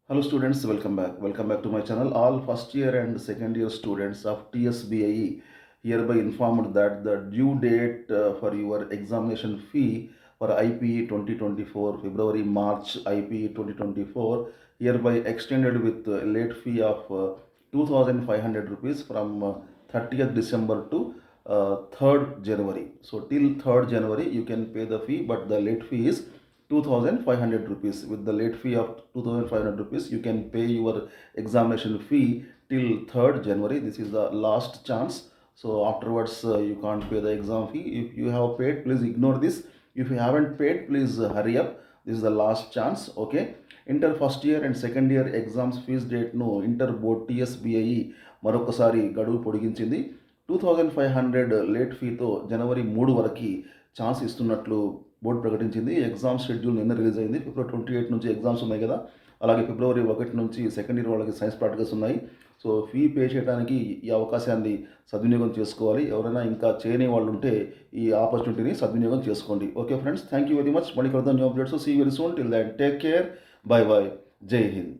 Hello students, welcome back. Welcome back to my channel. All first year and second year students of TSBIE hereby informed that the due date for your examination fee for IPE 2024, February March IPE 2024 hereby extended with a late fee of 2500 rupees from 30th December to 3rd January. So till 3rd January you can pay the fee, but the late fee is 2500 rupees. With the late fee of 2500 rupees you can pay your examination fee till 3rd January. This is the last chance, so afterwards you can't pay the exam fee. If you have paid, please ignore this. If you haven't paid, please hurry up. This is the last chance. Okay, inter first year and second year exams fees డేట్ను inter board TSBI మరొకసారి గడువు పొడిగించింది. 2500 late ఫీతో జనవరి 3 వరకు chance ఇస్తున్నట్లు board ప్రకటించింది. Exam schedule నిన్న release అయింది. ఫిబ్రవరి 28 నుంచి exams ఉన్నాయి కదా, అలాగే ఫిబ్రవరి 1 నుంచి సెకండ్ ఇయర్ వాళ్ళకి సైన్స్ ప్రాక్టికల్స్ ఉన్నాయి. సో ఫీ పే చేయడానికి ఈ అవకాశాన్ని సద్వినియోగం చేసుకోవాలి. ఎవరైనా ఇంకా చేయని వాళ్ళు ఉంటే ఈ ఆపర్చునిటీని సద్వినియోగం చేసుకోండి. Okay friends, thank you very much. మళ్ళీ కలుద్దాం new updates. See very soon. Till that take care. Bye bye. జై హింద్.